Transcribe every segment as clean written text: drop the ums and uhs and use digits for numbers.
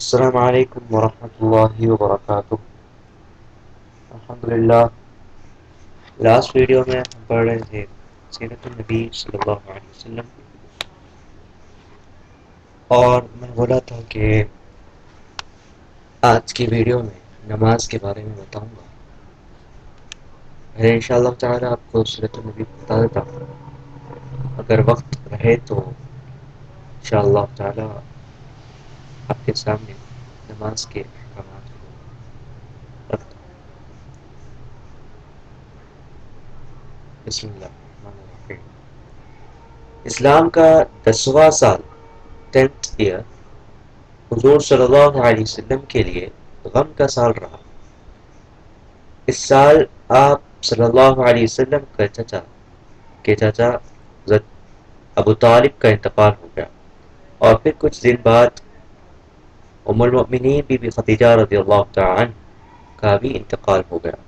السلام علیکم ورحمۃ اللہ وبرکاتہ۔ الحمدللہ، لاسٹ ویڈیو میں ہم پڑھ رہے تھے سیرت النبی صلی اللہ علیہ وسلم، اور میں بولا تھا کہ آج کی ویڈیو میں نماز کے بارے میں بتاؤں گا۔ میں انشاء اللہ تعالی آپ کو سیرت النبی بتا دیتا ہوں، اگر وقت رہے تو انشاء اللہ تعالی آپ کے سامنے نماز کے احکامات کو رکھتا ہوں۔ بسم اللہ الرحمن الرحیم۔ اسلام کا 10واں سال، 10th ایئر، حضور صلی اللہ علیہ وسلم کے لیے غم کا سال رہا۔ اس سال آپ صلی اللہ علیہ وسلم کے چچا ابو طالب کا انتقال ہو گیا، اور پھر کچھ دن بعد ام المؤمنین بی بی خدیجہ رضی اللہ تعالی عنہ کا بھی انتقال ہو گیا۔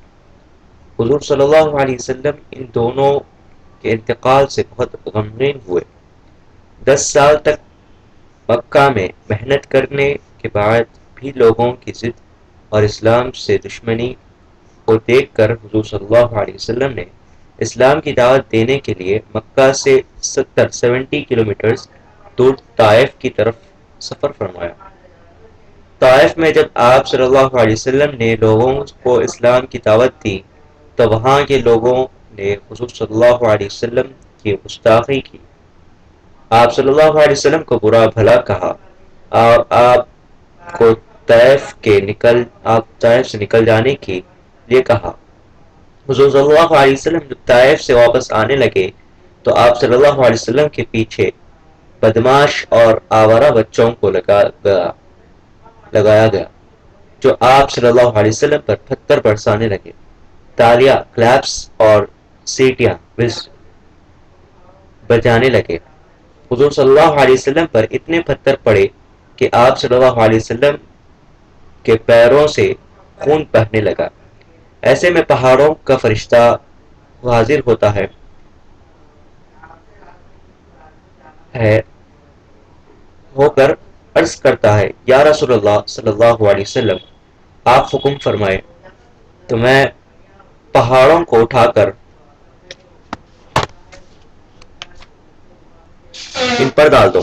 حضور صلی اللہ علیہ وسلم ان دونوں کے انتقال سے بہت غمگین ہوئے۔ 10 سال تک مکہ میں محنت کرنے کے بعد بھی لوگوں کی ضد اور اسلام سے دشمنی کو دیکھ کر حضور صلی اللہ علیہ وسلم نے اسلام کی دعوت دینے کے لیے مکہ سے 70 کلومیٹرز دور طائف کی طرف سفر فرمایا۔ طائف میں جب آپ صلی اللہ علیہ وسلم نے لوگوں کو اسلام کی دعوت دی تو وہاں کے لوگوں نے حضور صلی اللہ علیہ وسلم کی گستاخی کی، آپ صلی اللہ علیہ وسلم کو برا بھلا کہا، اور آپ کو طائف سے نکل جانے کے لیے کہا۔ حضور صلی اللہ علیہ وسلم جب طائف سے واپس آنے لگے تو آپ صلی اللہ علیہ وسلم کے پیچھے بدماش اور آوارہ بچوں کو لگایا گیا، جو آپ صلی اللہ علیہ وسلم پر پتھر برسانے لگے۔ تالیاں، کلیپس اور سیٹیاں بجانے لگے۔ حضور صلی اللہ علیہ وسلم پر اتنے پتھر پڑے کہ آپ صلی اللہ علیہ وسلم کے پیروں سے خون بہنے لگا۔ ایسے میں پہاڑوں کا فرشتہ حاضر ہوتا ہے ہو کر عرض کرتا ہے، یا رسول اللہ صلی اللہ علیہ وسلم، آپ حکم فرمائے تو میں پہاڑوں کو اٹھا کر ان پر ڈال دوں۔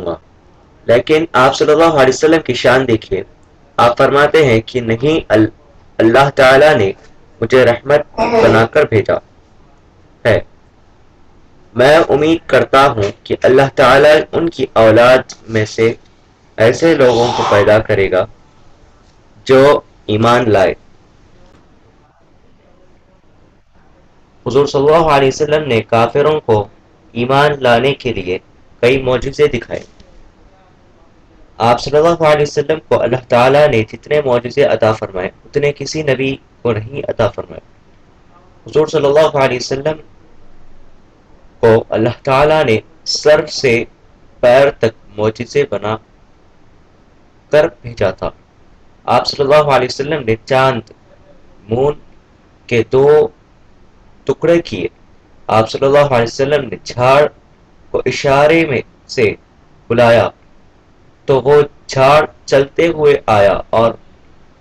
گا، لیکن آپ صلی اللہ علیہ وسلم کی شان دیکھیے۔ آپ فرماتے ہیں کہ نہیں، اللہ تعالی نے مجھے رحمت بنا کر بھیجا ہے۔ میں امید کرتا ہوں کہ اللہ تعالی ان کی اولاد میں سے ایسے لوگوں کو پیدا کرے گا جو ایمان لائے۔ حضور صلی اللہ علیہ وسلم نے کافروں کو ایمان لانے کے لیے کئی معجزے دکھائے۔ آپ صلی اللہ علیہ وسلم کو اللہ تعالیٰ نے جتنے معجزے عطا فرمائے اتنے کسی نبی کو نہیں عطا فرمائے۔ حضور صلی اللہ علیہ وسلم کو اللہ تعالیٰ نے سر سے پیر تک معجزے بنا کر بھیجا تھا۔ آپ صلی اللہ علیہ وسلم نے چاند، مون کے 2 ٹکڑے کیے۔ آپ صلی اللہ علیہ وسلم نے جھاڑ کو اشارے میں سے بلایا تو وہ جھاڑ چلتے ہوئے آیا اور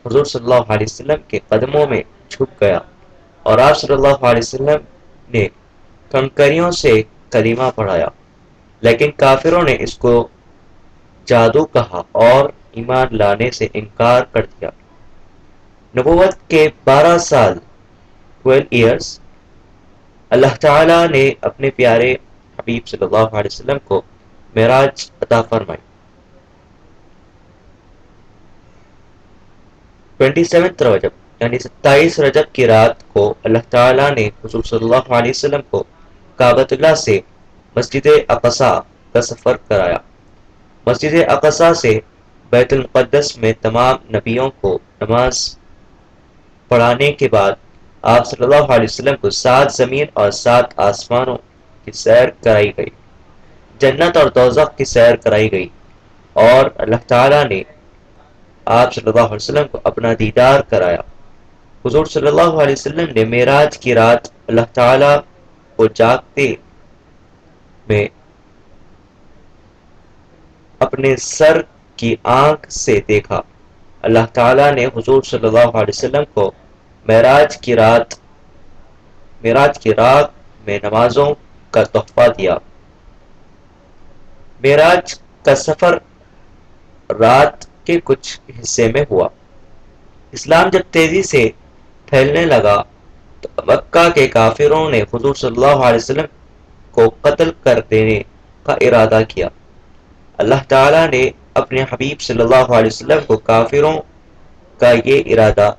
حضور صلی اللہ علیہ وسلم کے قدموں میں جھک گیا، اور آپ صلی اللہ علیہ وسلم نے کنکریوں سے کلمہ پڑھایا، لیکن کافروں نے اس کو جادو کہا اور ایمان لانے سے انکار کر دیا۔ نبوت کے 12 سال، 12 ایئرز، اللہ تعالیٰ نے اپنے پیارے حبیب صلی اللہ علیہ وسلم کو معراج عطا فرمائی۔ 27 رجب یعنی 27 رجب کی رات کو اللہ تعالیٰ نے حضور صلی اللہ علیہ وسلم کو کعبۃ اللہ سے مسجد اقصی کا سفر کرایا۔ مسجد اقصی سے بیت المقدس میں تمام نبیوں کو نماز پڑھانے کے بعد آپ صلی اللہ علیہ وسلم کو 7 زمین اور 7 آسمانوں کی سیر کرائی گئی، جنت اور دوزخ کی سیر کرائی گئی، اور اللہ تعالیٰ نے آپ صلی اللہ علیہ وسلم کو اپنا دیدار کرایا۔ حضور صلی اللہ علیہ وسلم نے معراج کی رات اللہ تعالیٰ کو جاگتے میں اپنے سر کی آنکھ سے دیکھا۔ اللہ تعالیٰ نے حضور صلی اللہ علیہ وسلم کو معراج کی رات میں نمازوں کا تحفہ دیا۔ معراج کا سفر رات کے کچھ حصے میں ہوا۔ اسلام جب تیزی سے پھیلنے لگا تو مکہ کے کافروں نے حضور صلی اللہ علیہ وسلم کو قتل کر دینے کا ارادہ کیا۔ اللہ تعالیٰ نے اپنے حبیب صلی اللہ علیہ وسلم کو کافروں کا یہ ارادہ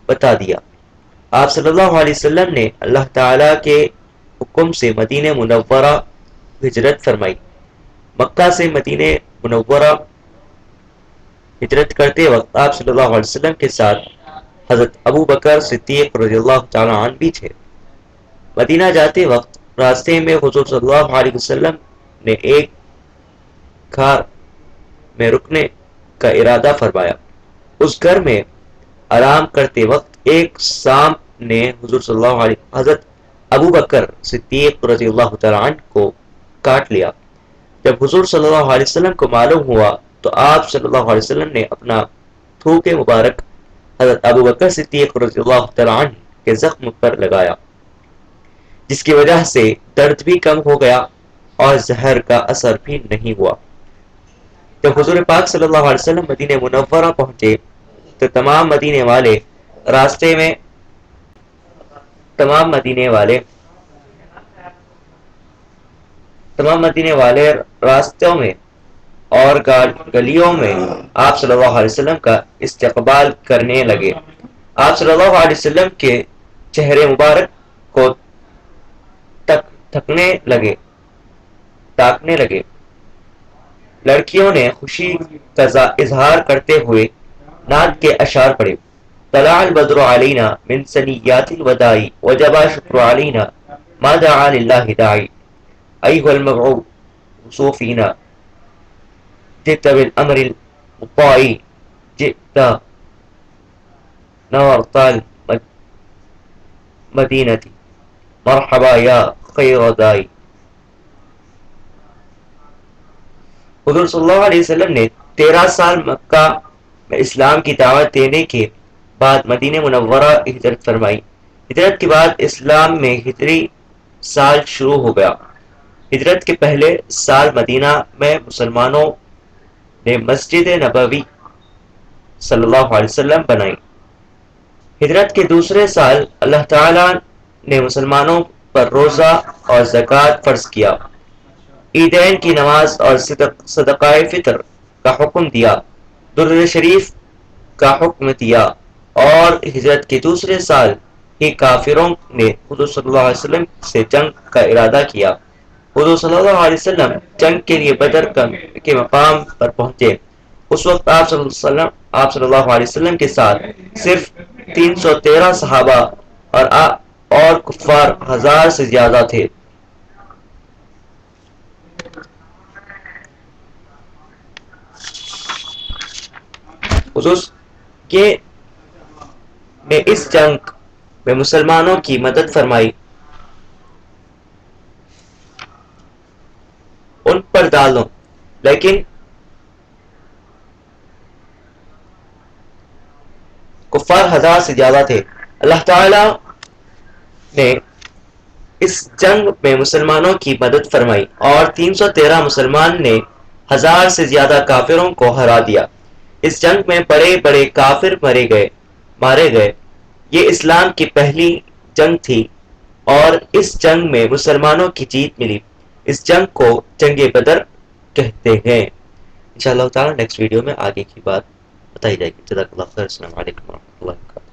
بتا دیا۔ آپ صلی اللہ علیہ وسلم نے اللہ تعالیٰ کے حکم سے مدینہ منورہ ہجرت فرمائی۔ مکہ سے مدینہ منورہ ہجرت کرتے وقت آپ صلی اللہ علیہ وسلم کے ساتھ حضرت ابو بکر صدیق رضی اللہ تعالیٰ عنہ بھی تھے۔ مدینہ جاتے وقت راستے میں حضور صلی اللہ علیہ وسلم نے ایک گھر میں رکنے کا ارادہ فرمایا۔ اس گھر میں آرام کرتے وقت ایک سانپ نے حضرت ابو بکر صدیق رضی اللہ تعالیٰ عنہ کو کاٹ لیا۔ جب حضور صلی اللہ علیہ وسلم کو معلوم ہوا تو آپ صلی اللہ علیہ وسلم نے اپنا تھوک مبارک حضرت ابو بکر صدیق رضی اللہ تعالیٰ عنہ کے زخم پر لگایا، جس کی وجہ سے درد بھی کم ہو گیا اور زہر کا اثر بھی نہیں ہوا۔ جب حضور پاک صلی اللہ علیہ وسلم مدینہ منورہ پہنچے تو تمام مدینے والے راستوں میں اور گلیوں میں آپ صلی اللہ علیہ وسلم کا استقبال کرنے لگے۔ آپ صلی اللہ علیہ وسلم کے چہرے مبارک کو تاکنے لگے۔ لڑکیوں نے خوشی کا اظہار کرتے ہوئے نعت کے اشعار پڑھے۔ طلع البدر علینا من ثنیات الوداع وجب شکر علینا ما دعا للہ داعی ایھا المبعوث فینا جئت بالامر المطاع جئت نورت المدینة مرحبا یا خیر داعی۔ حضور صلی اللہ علیہ وسلم نے 13 سال مکہ میں اسلام کی دعوت دینے کے بعد مدینہ منورہ ہجرت فرمائی۔ ہجرت کے بعد اسلام میں ہجری سال شروع ہو گیا۔ ہجرت کے پہلے سال مدینہ میں مسلمانوں نے مسجد نبوی صلی اللہ علیہ وسلم بنائی۔ ہجرت کے دوسرے سال اللہ تعالیٰ نے مسلمانوں پر روزہ اور زکوٰۃ فرض کیا، عیدین کی نماز اور صدقہ فطر کا حکم دیا، درود شریف کا حکم دیا، اور ہجرت کے دوسرے سال ہی کافروں نے حضور صلی اللہ علیہ وسلم سے جنگ کا ارادہ کیا۔ حضور صلی اللہ علیہ وسلم جنگ کے لیے بدر کے مقام پر پہنچے۔ اس وقت آپ صلی اللہ علیہ وسلم کے ساتھ صرف 313 صحابہ اور کفار 1000 سے زیادہ تھے۔ حضور نے اس جنگ میں مسلمانوں کی مدد فرمائی، ان پر ڈالوں، لیکن کفار 1000 سے زیادہ تھے۔ اللہ تعالیٰ نے اس جنگ میں مسلمانوں کی مدد فرمائی اور 313 مسلمان نے 1000 سے زیادہ کافروں کو ہرا دیا۔ اس جنگ میں بڑے بڑے کافر مارے گئے۔ یہ اسلام کی پہلی جنگ تھی اور اس جنگ میں مسلمانوں کی جیت ملی۔ اس جنگ کو جنگ بدر کہتے ہیں۔ انشاءاللہ تعالیٰ نیکسٹ ویڈیو میں آگے کی بات بتائی جائے گی۔ جزاک اللہ خیر۔ السلام علیکم ورحمۃ اللہ وبرکاتہ۔